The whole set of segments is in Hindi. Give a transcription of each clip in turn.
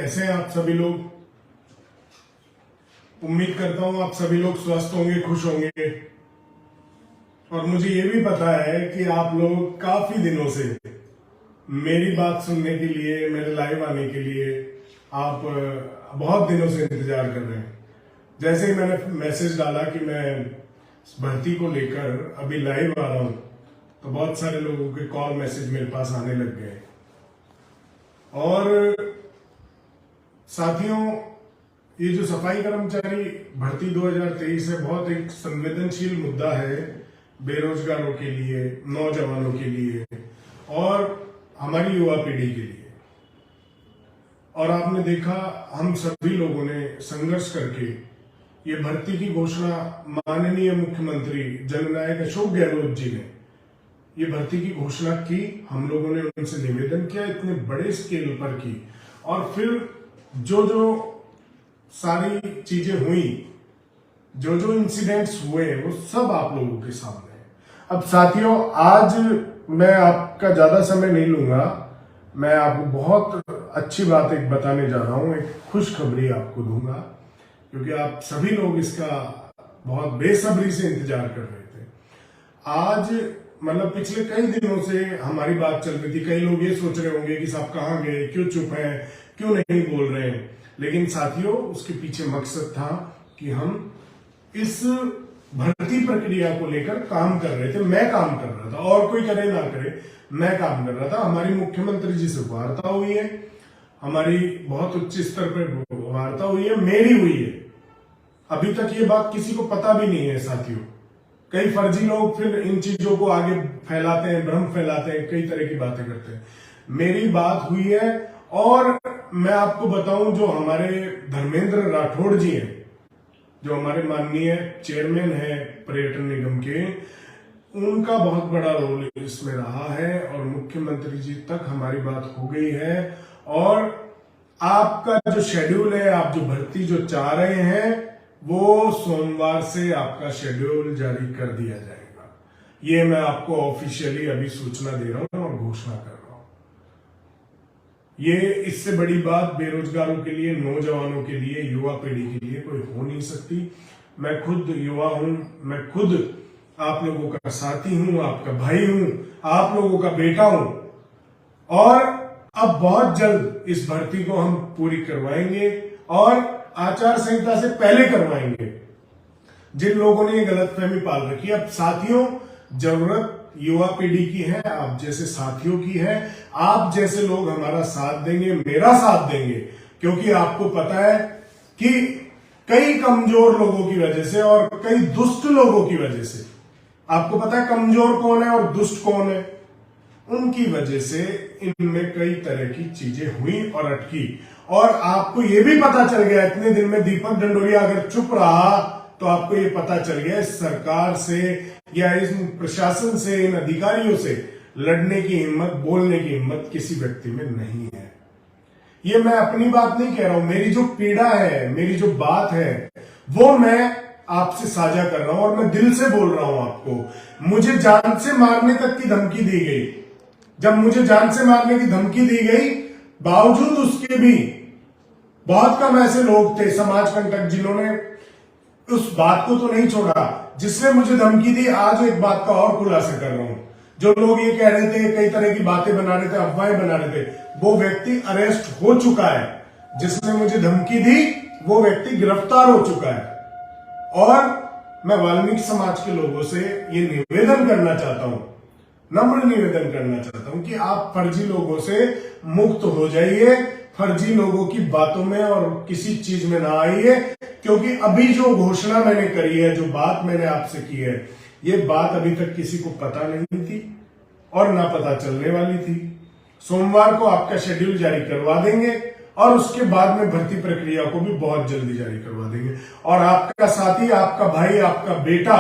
कैसे हैं आप सभी लोग। उम्मीद करता हूं आप सभी लोग स्वस्थ होंगे, खुश होंगे। और मुझे ये भी पता है कि आप लोग काफी दिनों से मेरी बात सुनने के लिए, मेरे लाइव आने के लिए आप बहुत दिनों से इंतजार कर रहे हैं। जैसे ही मैंने मैसेज डाला कि मैं भर्ती को लेकर अभी लाइव आ रहा हूं, तो बहुत सारे लोगों के कॉल मैसेज मेरे पास आने लग गए। और साथियों, ये जो सफाई कर्मचारी भर्ती 2023 है, बहुत एक संवेदनशील मुद्दा है बेरोजगारों के लिए, नौजवानों के लिए और हमारी युवा पीढ़ी के लिए। और आपने देखा, हम सभी लोगों ने संघर्ष करके ये भर्ती की घोषणा माननीय मुख्यमंत्री जननायक अशोक गहलोत जी ने ये भर्ती की घोषणा की। हम लोगों ने उनसे निवेदन किया, इतने बड़े स्केल पर की। और फिर जो सारी चीजें हुई, जो इंसिडेंट्स हुए, वो सब आप लोगों के सामने है। अब साथियों, आज मैं आपका ज्यादा समय नहीं लूंगा। मैं आपको बहुत अच्छी बात एक बताने जा रहा हूं, एक खुशखबरी आपको दूंगा, क्योंकि आप सभी लोग इसका बहुत बेसब्री से इंतजार कर रहे थे। आज मतलब पिछले कई दिनों से हमारी बात चल रही थी। कई लोग ये सोच रहे होंगे कि साहब कहाँ गए, क्यों चुप हैं, क्यों नहीं बोल रहे हैं। लेकिन साथियों, उसके पीछे मकसद था कि हम इस भर्ती प्रक्रिया को लेकर काम कर रहे थे। मैं काम कर रहा था, और कोई करे ना करे, मैं काम कर रहा था। हमारी मुख्यमंत्री जी से वार्ता हुई है, हमारी बहुत उच्च स्तर पर वार्ता हुई है, मेरी हुई है। अभी तक ये बात किसी को पता भी नहीं है साथियों। कई फर्जी लोग फिर इन चीजों को आगे फैलाते हैं, भ्रम फैलाते हैं, कई तरह की बातें करते हैं। मेरी बात हुई है। और मैं आपको बताऊं, जो हमारे धर्मेंद्र राठौड़ जी हैं, जो हमारे माननीय चेयरमैन है पर्यटन निगम के, उनका बहुत बड़ा रोल इसमें रहा है। और मुख्यमंत्री जी तक हमारी बात हो गई है। और आपका जो शेड्यूल है, आप जो भर्ती जो चाह रहे हैं, वो सोमवार से आपका शेड्यूल जारी कर दिया जाएगा। ये मैं आपको ऑफिशियली अभी सूचना दे रहा हूं और घोषणा कर रहा हूं। ये इससे बड़ी बात बेरोजगारों के लिए, नौजवानों के लिए, युवा पीढ़ी के लिए कोई हो नहीं सकती। मैं खुद युवा हूं, मैं खुद आप लोगों का साथी हूं, आपका भाई हूं, आप लोगों का बेटा हूं। और अब बहुत जल्द इस भर्ती को हम पूरी करवाएंगे और आचार संहिता से पहले करवाएंगे। जिन लोगों ने ये गलतफहमी पाल रखी है, अब साथियों, जरूरत युवा पीढ़ी की है, आप जैसे साथियों की है। आप जैसे लोग हमारा साथ देंगे, मेरा साथ देंगे, क्योंकि आपको पता है कि कई कमजोर लोगों की वजह से और कई दुष्ट लोगों की वजह से, आपको पता है कमजोर कौन है और दुष्ट कौन है, उनकी वजह से इनमें कई तरह की चीजें हुई और अटकी। और आपको यह भी पता चल गया, इतने दिन में दीपक डंडोरिया अगर चुप रहा तो आपको ये पता चल गया, इस सरकार से या इस प्रशासन से, इन अधिकारियों से लड़ने की हिम्मत, बोलने की हिम्मत किसी व्यक्ति में नहीं है। ये मैं अपनी बात नहीं कह रहा हूं, मेरी जो पीड़ा है, मेरी जो बात है, वो मैं आपसे साझा कर रहा हूं और मैं दिल से बोल रहा हूं आपको। मुझे जान से मारने तक की धमकी दी गई। जब मुझे जान से मारने की धमकी दी गई, बावजूद उसके भी बहुत कम ऐसे लोग थे समाज कंटक जिन्होंने उस बात को तो नहीं छोड़ा जिसने मुझे धमकी दी। आज एक बात का और खुलासा कर रहा हूं। जो लोग ये कह रहे थे, कई तरह की बातें बना रहे थे, अफवाहें बना रहे थे, वो व्यक्ति अरेस्ट हो चुका है। जिसने मुझे धमकी दी वो व्यक्ति गिरफ्तार हो चुका है। और मैं वाल्मीकि समाज के लोगों से ये निवेदन करना चाहता हूं, नम्र निवेदन करना चाहता हूं कि आप फर्जी लोगों से मुक्त हो जाइए, फर्जी लोगों की बातों में और किसी चीज में ना आइए। क्योंकि अभी जो घोषणा मैंने करी है, जो बात मैंने आपसे की है, ये बात अभी तक किसी को पता नहीं थी और ना पता चलने वाली थी। सोमवार को आपका शेड्यूल जारी करवा देंगे और उसके बाद में भर्ती प्रक्रिया को भी बहुत जल्दी जारी करवा देंगे। और आपका साथी, आपका भाई, आपका बेटा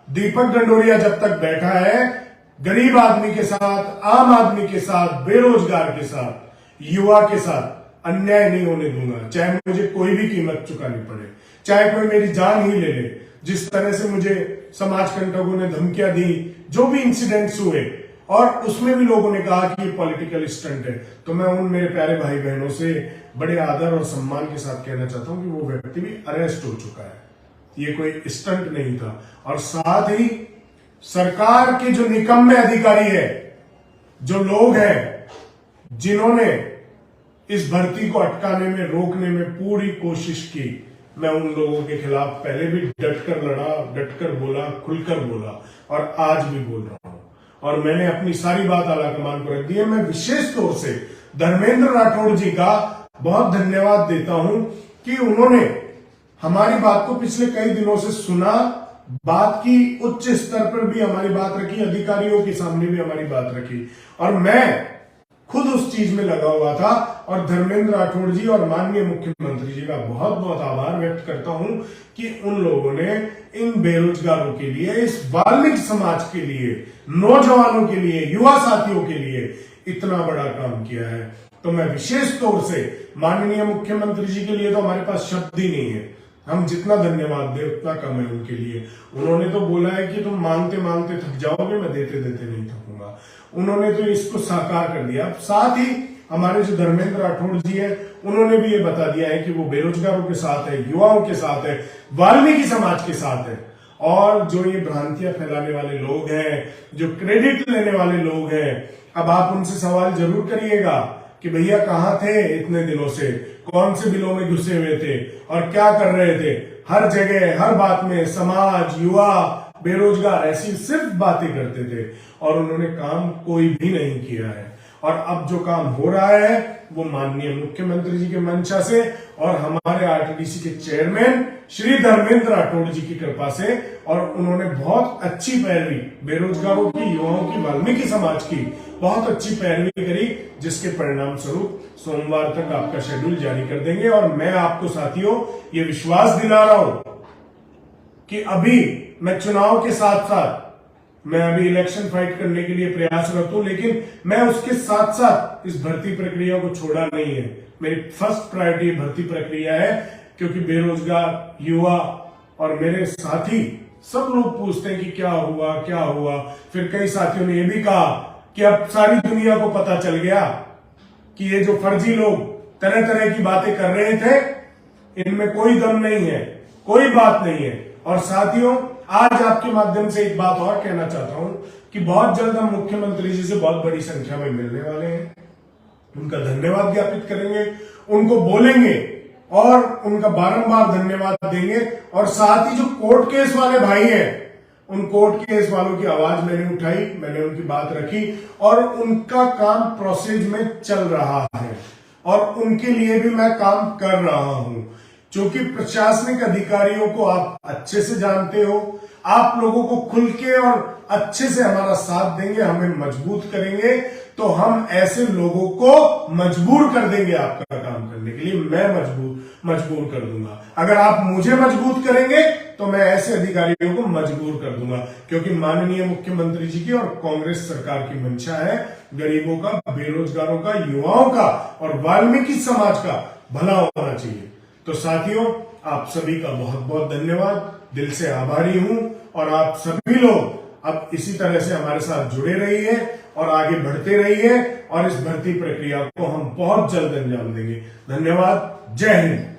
दीपक डंडोरिया जब तक बैठा है, गरीब आदमी के साथ, आम आदमी के साथ, बेरोजगार के साथ, युवा के साथ अन्याय नहीं होने दूंगा। चाहे मुझे कोई भी कीमत चुकानी पड़े, चाहे कोई मेरी जान ही ले ले। जिस तरह से मुझे समाज कंटकों ने धमकियां दी, जो भी इंसिडेंट्स हुए, और उसमें भी लोगों ने कहा कि ये पॉलिटिकल स्टंट है। तो मैं उन मेरे प्यारे भाई बहनों से बड़े आदर और सम्मान के साथ कहना चाहता हूं कि वो व्यक्ति भी अरेस्ट हो चुका है, ये कोई स्टंट नहीं था। और साथ ही सरकार के जो निकम्मे अधिकारी है, जो लोग हैं जिन्होंने इस भर्ती को अटकाने में, रोकने में पूरी कोशिश की, मैं उन लोगों के खिलाफ पहले भी डटकर लड़ा, डटकर बोला, खुलकर बोला और आज भी बोल रहा हूं। और मैंने अपनी सारी बात आला कमान को रख दी है। मैं विशेष तौर से धर्मेंद्र राठौड़ जी का बहुत धन्यवाद देता हूं कि उन्होंने हमारी बात को पिछले कई दिनों से सुना, बात की, उच्च स्तर पर भी हमारी बात रखी, अधिकारियों के सामने भी हमारी बात रखी, और मैं खुद उस चीज में लगा हुआ था। और धर्मेंद्र राठौड़ जी और माननीय मुख्यमंत्री जी का बहुत बहुत आभार व्यक्त करता हूं कि उन लोगों ने इन बेरोजगारों के लिए, इस वाल्मीकि समाज के लिए, नौजवानों के लिए, युवा साथियों के लिए इतना बड़ा काम किया है। तो मैं विशेष तौर से माननीय मुख्यमंत्री जी के लिए तो हमारे पास शब्द ही नहीं है, हम जितना धन्यवाद दें उतना कम है उनके लिए। उन्होंने तो बोला है कि तुम मांगते मांगते थक जाओगे, मैं देते देते नहीं थकूंगा। उन्होंने तो इसको साकार कर दिया। साथ ही हमारे जो धर्मेंद्र राठौड़ जी है, उन्होंने भी ये बता दिया है कि वो बेरोजगारों के साथ है, युवाओं के साथ है, वाल्मीकि समाज के साथ है। और जो ये भ्रांतियां फैलाने वाले लोग हैं, जो क्रेडिट लेने वाले लोग हैं, अब आप उनसे सवाल जरूर करिएगा कि भैया कहां थे इतने दिनों से, कौन से बिलों में घुसे हुए थे और क्या कर रहे थे। हर जगह, हर बात में समाज, युवा, बेरोजगार, ऐसी सिर्फ बातें करते थे और उन्होंने काम कोई भी नहीं किया है। और अब जो काम हो रहा है वो माननीय मुख्यमंत्री जी के मंशा से और हमारे आरटीडीसी के चेयरमैन श्री धर्मेंद्र राठौड़ जी की कृपा से, और उन्होंने बहुत अच्छी पैरवी बेरोजगारों की, युवाओं की, वाल्मीकि समाज की बहुत अच्छी पैरवी करी, जिसके परिणाम स्वरूप सोमवार तक आपका शेड्यूल जारी कर देंगे। और मैं आपको साथियों ये विश्वास दिला रहा हूं कि अभी मैं चुनाव के साथ साथ, मैं अभी इलेक्शन फाइट करने के लिए प्रयासरत हूं, लेकिन मैं उसके साथ साथ इस भर्ती प्रक्रिया को छोड़ा नहीं है। मेरी फर्स्ट प्रायोरिटी भर्ती प्रक्रिया है, क्योंकि बेरोजगार, युवा और मेरे साथी सब लोग पूछते हैं कि क्या हुआ क्या हुआ। फिर कई साथियों ने यह भी कहा कि अब सारी दुनिया को पता चल गया कि ये जो फर्जी लोग तरह तरह की बातें कर रहे थे, इनमें कोई दम नहीं है, कोई बात नहीं है। और साथियों, आज आपके माध्यम से एक बात और कहना चाहता हूं कि बहुत जल्द हम मुख्यमंत्री जी से बहुत बड़ी संख्या में मिलने वाले हैं, उनका धन्यवाद ज्ञापित करेंगे, उनको बोलेंगे और उनका बारंबार धन्यवाद देंगे। और साथ ही जो कोर्ट केस वाले भाई हैं, उन कोर्ट केस वालों की आवाज मैंने उठाई, मैंने उनकी बात रखी और उनका काम प्रोसेस में चल रहा है और उनके लिए भी मैं काम कर रहा हूं। क्योंकि प्रशासनिक अधिकारियों को आप अच्छे से जानते हो, आप लोगों को खुल के और अच्छे से हमारा साथ देंगे, हमें मजबूत करेंगे, तो हम ऐसे लोगों को मजबूर कर देंगे आपका काम करने के लिए। मैं मजबूर कर दूंगा। अगर आप मुझे मजबूत करेंगे तो मैं ऐसे अधिकारियों को मजबूर कर दूंगा, क्योंकि माननीय मुख्यमंत्री जी की और कांग्रेस सरकार की मंशा है गरीबों का, बेरोजगारों का, युवाओं का और वाल्मीकि समाज का भला होना चाहिए। तो साथियों, आप सभी का बहुत बहुत धन्यवाद, दिल से आभारी हूं। और आप सभी लोग अब इसी तरह से हमारे साथ जुड़े रहिए और आगे बढ़ते रहिए और इस भर्ती प्रक्रिया को हम बहुत जल्द अंजाम देंगे। धन्यवाद। जय हिंद।